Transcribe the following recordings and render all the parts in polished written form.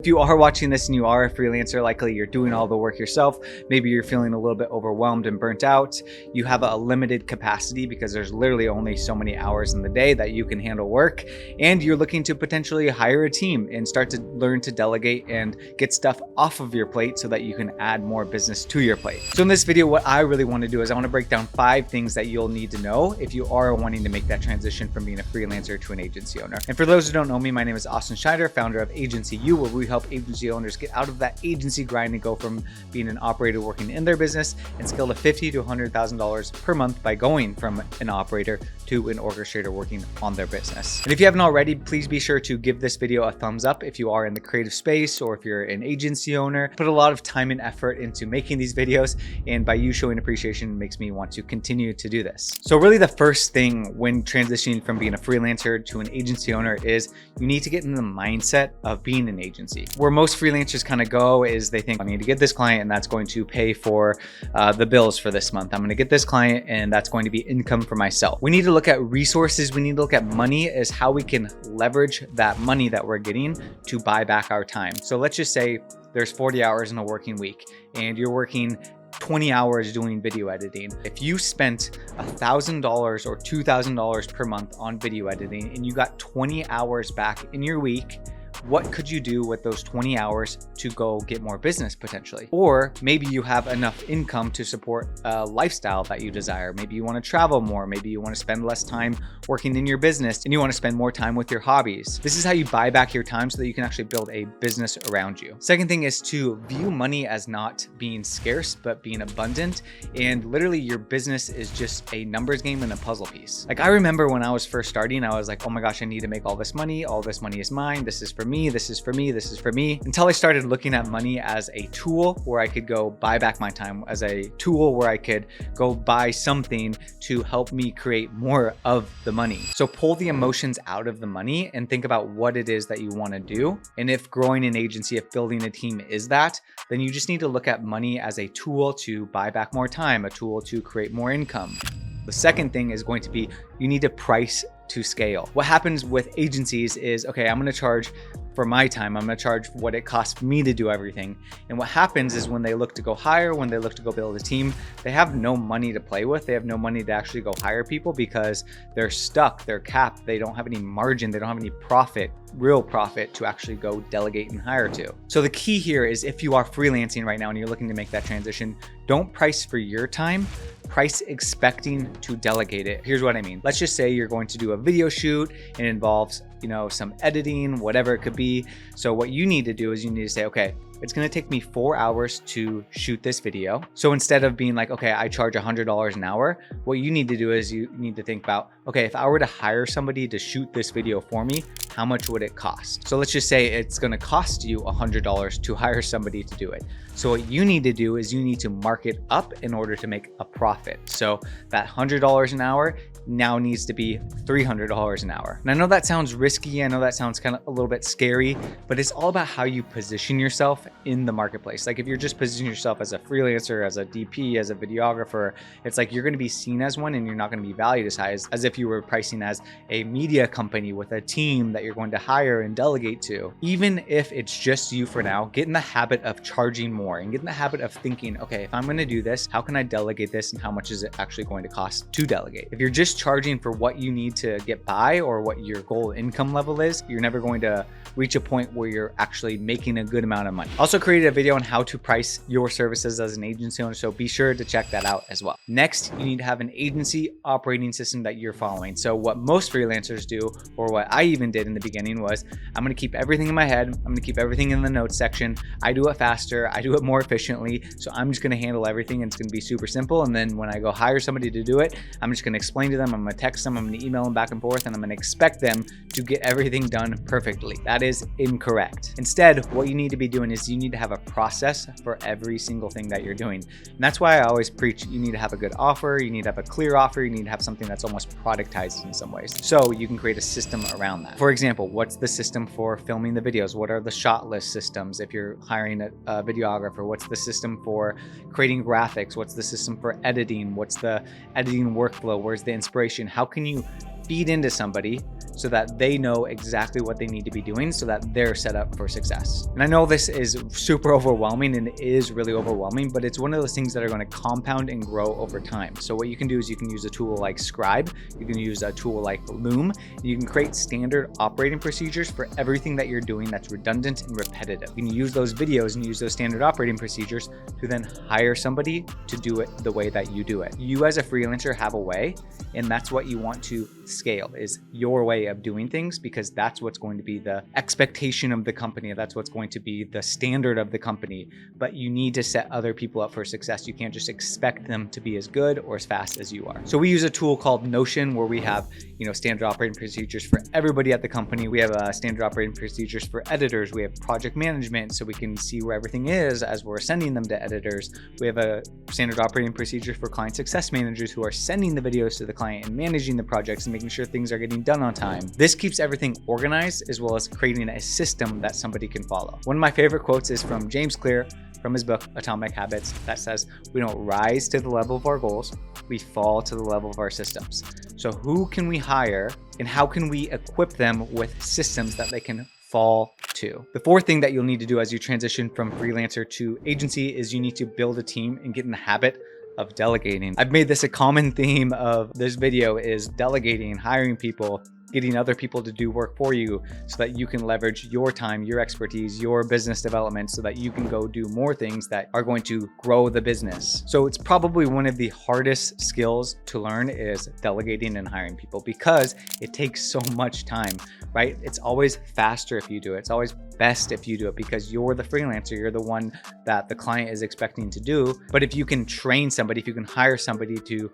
If you are watching this and you are a freelancer, likely you're doing all the work yourself. Maybe you're feeling a little bit overwhelmed and burnt out. You have a limited capacity because there's literally only so many hours in the day that you can handle work. And you're looking to potentially hire a team and start to learn to delegate and get stuff off of your plate so that you can add more business to your plate. So in this video, what I really want to do is I want to break down 5 things that you'll need to know if you are wanting to make that transition from being a freelancer to an agency owner. And for those who don't know me, my name is Austin Schneider, founder of Agency U, where we help agency owners get out of that agency grind and go from being an operator working in their business and scale to $50,000 to $100,000 per month by going from an operator to an orchestrator working on their business. And if you haven't already, please be sure to give this video a thumbs up if you are in the creative space or if you're an agency owner. Put a lot of time and effort into making these videos, and by you showing appreciation makes me want to continue to do this. So really the first thing when transitioning from being a freelancer to an agency owner is you need to get in the mindset of being an agency. Where most freelancers kind of go is they think, I need to get this client and that's going to pay for the bills for this month. I'm going to get this client and that's going to be income for myself. We need to look at resources. We need to look at money as how we can leverage that money that we're getting to buy back our time. So let's just say there's 40 hours in a working week and you're working 20 hours doing video editing. If you spent $1,000 or $2,000 per month on video editing and you got 20 hours back in your week, what could you do with those 20 hours to go get more business potentially? Or maybe you have enough income to support a lifestyle that you desire. Maybe you want to travel more. Maybe you want to spend less time working in your business and you want to spend more time with your hobbies. This is how you buy back your time so that you can actually build a business around you. Second thing is to view money as not being scarce, but being abundant. And literally your business is just a numbers game and a puzzle piece. Like I remember when I was first starting, I was like, oh my gosh, I need to make all this money. All this money is mine. This is for me. This is for me. This is for me. Until I started looking at money as a tool where I could go buy back my time, as a tool where I could go buy something to help me create more of the money. So pull the emotions out of the money and think about what it is that you want to do. And if growing an agency, if building a team is that, then you just need to look at money as a tool to buy back more time, a tool to create more income. The second thing is going to be you need to price to scale. What happens with agencies is, okay, I'm going to charge for my time. I'm going to charge what it costs me to do everything. And what happens is when they look to go hire, when they look to go build a team, they have no money to play with. They have no money to actually go hire people because they're stuck, they're capped. They don't have any margin. They don't have any profit, real profit to actually go delegate and hire to. So the key here is if you are freelancing right now and you're looking to make that transition, don't price for your time, price expecting to delegate it. Here's what I mean. Let's just say you're going to do a video shoot and it involves, some editing, whatever it could be. So what you need to do is you need to say, okay, it's going to take me 4 hours to shoot this video. So instead of being like, okay, I charge $100 an hour, what you need to do is you need to think about, okay, if I were to hire somebody to shoot this video for me, how much would it cost? So let's just say it's going to cost you $100 to hire somebody to do it. So what you need to do is you need to mark it up in order to make a profit. So that $100 an hour now needs to be $300 an hour. And I know that sounds risky. I know that sounds kind of a little bit scary, but it's all about how you position yourself in the marketplace. Like if you're just positioning yourself as a freelancer, as a DP, as a videographer, it's like you're going to be seen as one and you're not going to be valued as high as if you were pricing as a media company with a team that you're going to hire and delegate to. Even if it's just you for now, get in the habit of charging more and get in the habit of thinking, okay, if I'm going to do this, how can I delegate this and how much is it actually going to cost to delegate? If you're just charging for what you need to get by or what your goal income level is, you're never going to reach a point where you're actually making a good amount of money. Also created a video on how to price your services as an agency owner, so be sure to check that out as well. Next, you need to have an agency operating system that you're following. So what most freelancers do, or what I even did in the beginning, was I'm going to keep everything in my head. I'm going to keep everything in the notes section. I do it faster. I do it more efficiently. So I'm just going to handle everything and it's going to be super simple. And then when I go hire somebody to do it, I'm just going to explain to them, I'm going to text them, I'm going to email them back and forth, and I'm going to expect them to get everything done perfectly. That is incorrect. Instead, what you need to be doing is you need to have a process for every single thing that you're doing. And that's why I always preach you need to have a good offer, you need to have a clear offer, you need to have something that's almost productized in some ways. So you can create a system around that. For example, what's the system for filming the videos? What are the shot list systems if you're hiring a videographer? What's the system for creating graphics? What's the system for editing? What's the editing workflow? Where's the inspiration? How can you feed into somebody so that they know exactly what they need to be doing so that they're set up for success. And I know this is super overwhelming and it is really overwhelming, but it's one of those things that are going to compound and grow over time. So what you can do is you can use a tool like Scribe, you can use a tool like Loom, you can create standard operating procedures for everything that you're doing that's redundant and repetitive. You can use those videos and use those standard operating procedures to then hire somebody to do it the way that you do it. You as a freelancer have a way, and that's what you want to scale, is your way of doing things, because that's what's going to be the expectation of the company. That's what's going to be the standard of the company. But you need to set other people up for success. You can't just expect them to be as good or as fast as you are. So we use a tool called Notion where we have, standard operating procedures for everybody at the company. We have standard operating procedures for editors. We have project management so we can see where everything is as we're sending them to editors. We have a standard operating procedure for client success managers who are sending the videos to the client and managing the projects and making sure things are getting done on time. This keeps everything organized as well as creating a system that somebody can follow. One of my favorite quotes is from James Clear from his book, Atomic Habits, that says, "We don't rise to the level of our goals, we fall to the level of our systems." So who can we hire and how can we equip them with systems that they can fall to? The fourth thing that you'll need to do as you transition from freelancer to agency is you need to build a team and get in the habit of delegating. I've made this a common theme of this video is delegating, hiring people, getting other people to do work for you so that you can leverage your time, your expertise, your business development so that you can go do more things that are going to grow the business. So it's probably one of the hardest skills to learn is delegating and hiring people because it takes so much time, right? It's always faster if you do it. It's always best if you do it because you're the freelancer. You're the one that the client is expecting to do. But if you can train somebody, if you can hire somebody to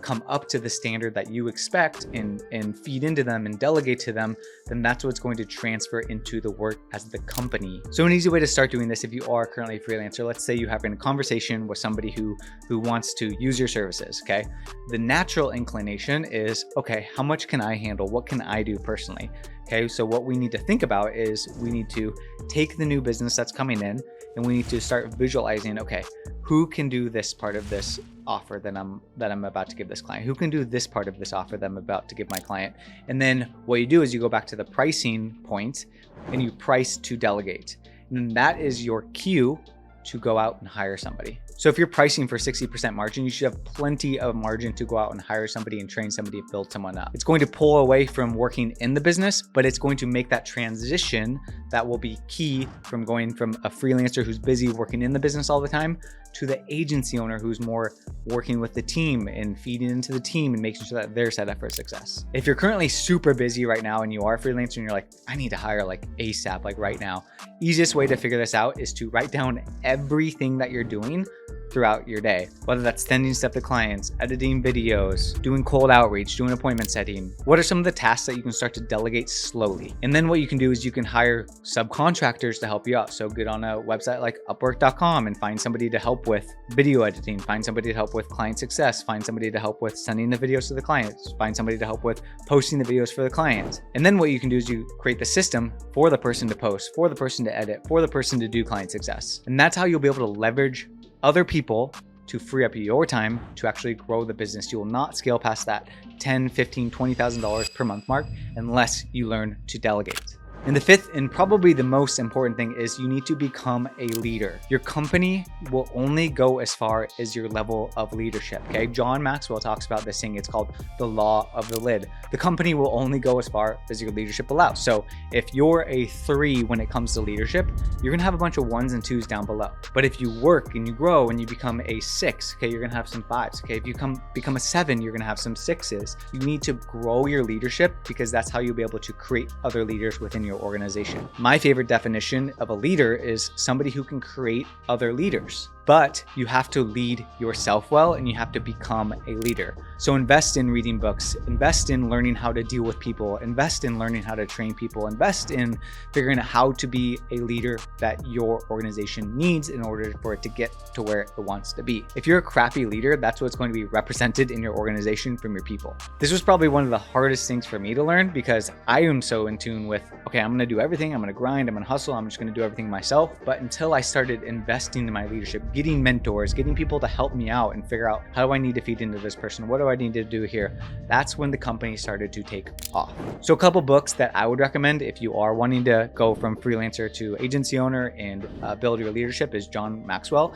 come up to the standard that you expect and feed into them and delegate to them, then that's what's going to transfer into the work as the company. So an easy way to start doing this, if you are currently a freelancer, let's say you're having a conversation with somebody who wants to use your services, okay? The natural inclination is, okay, how much can I handle? What can I do personally? Okay, so what we need to think about is we need to take the new business that's coming in and we need to start visualizing, okay, who can do this part of this offer that I'm about to give this client? Who can do this part of this offer that I'm about to give my client? And then what you do is you go back to the pricing point and you price to delegate. And that is your cue to go out and hire somebody. So if you're pricing for 60% margin, you should have plenty of margin to go out and hire somebody and train somebody and build someone up. It's going to pull away from working in the business, but it's going to make that transition that will be key from going from a freelancer who's busy working in the business all the time to the agency owner who's more working with the team and feeding into the team and making sure that they're set up for success. If you're currently super busy right now and you are a freelancer and you're like, I need to hire like ASAP, like right now, easiest way to figure this out is to write down everything that you're doing throughout your day, whether that's sending stuff to clients, editing videos, doing cold outreach, doing appointment setting. What are some of the tasks that you can start to delegate slowly? And then what you can do is you can hire subcontractors to help you out. So get on a website like upwork.com and find somebody to help with video editing, find somebody to help with client success, find somebody to help with sending the videos to the clients, find somebody to help with posting the videos for the client. And then what you can do is you create the system for the person to post, for the person to edit, for the person to do client success. And that's how you'll be able to leverage other people to free up your time to actually grow the business. You will not scale past that $10,000, $15,000, $20,000 per month mark unless you learn to delegate. And the fifth and probably the most important thing is you need to become a leader. Your company will only go as far as your level of leadership, okay? John Maxwell talks about this thing. It's called the law of the lid. The company will only go as far as your leadership allows. So if you're a 3 when it comes to leadership, you're gonna have a bunch of 1s and 2s down below. But if you work and you grow and you become a 6, okay, you're gonna have some 5s, okay? If you become a 7, you're gonna have some 6s. You need to grow your leadership because that's how you'll be able to create other leaders within your organization. My favorite definition of a leader is somebody who can create other leaders. But you have to lead yourself well and you have to become a leader. So invest in reading books, invest in learning how to deal with people, invest in learning how to train people, invest in figuring out how to be a leader that your organization needs in order for it to get to where it wants to be. If you're a crappy leader, that's what's going to be represented in your organization from your people. This was probably one of the hardest things for me to learn because I am so in tune with, okay, I'm going to do everything, I'm going to grind, I'm going to hustle, I'm just going to do everything myself. But until I started investing in my leadership, getting mentors, getting people to help me out and figure out how do I need to feed into this person? What do I need to do here? That's when the company started to take off. So a couple books that I would recommend if you are wanting to go from freelancer to agency owner and build your leadership is John Maxwell.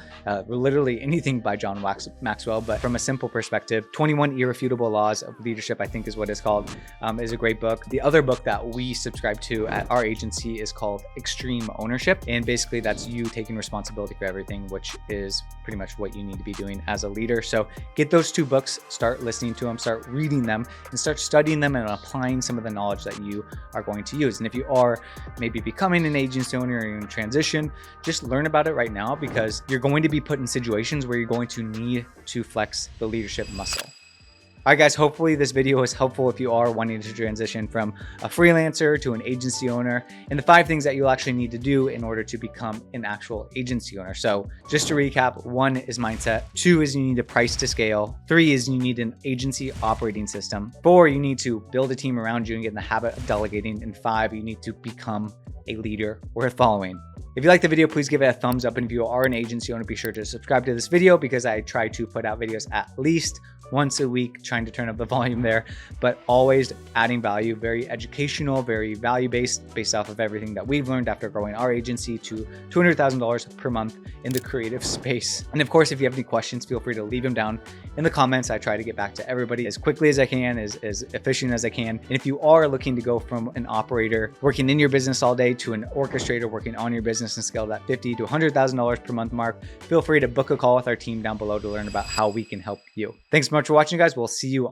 Literally anything by John Maxwell, but from a simple perspective, 21 Irrefutable Laws of Leadership, I think is what it's called, is a great book. The other book that we subscribe to at our agency is called Extreme Ownership. And basically that's you taking responsibility for everything, which is pretty much what you need to be doing as a leader. So get those two books, start listening to them, start reading them, and start studying them and applying some of the knowledge that you are going to use. And if you are maybe becoming an agency owner or in transition, just learn about it right now, because you're going to be put in situations where you're going to need to flex the leadership muscle. All right, guys, hopefully this video is helpful if you are wanting to transition from a freelancer to an agency owner, and the 5 things that you'll actually need to do in order to become an actual agency owner. So just to recap, 1 is mindset, 2 is you need to price to scale, 3 is you need an agency operating system, 4, you need to build a team around you and get in the habit of delegating, and 5, you need to become a leader worth following. If you like the video, please give it a thumbs up. And if you are an agency owner, be sure to subscribe to this video, because I try to put out videos at least once a week, trying to turn up the volume there, but always adding value, very educational, very value-based, based off of everything that we've learned after growing our agency to $200,000 per month in the creative space. And of course, if you have any questions, feel free to leave them down in the comments. I try to get back to everybody as quickly as I can, as efficient as I can. And if you are looking to go from an operator working in your business all day to an orchestrator working on your business and scale that $50,000 to $100,000 per month mark, feel free to book a call with our team down below to learn about how we can help you. Thanks so much for watching, guys. We'll see you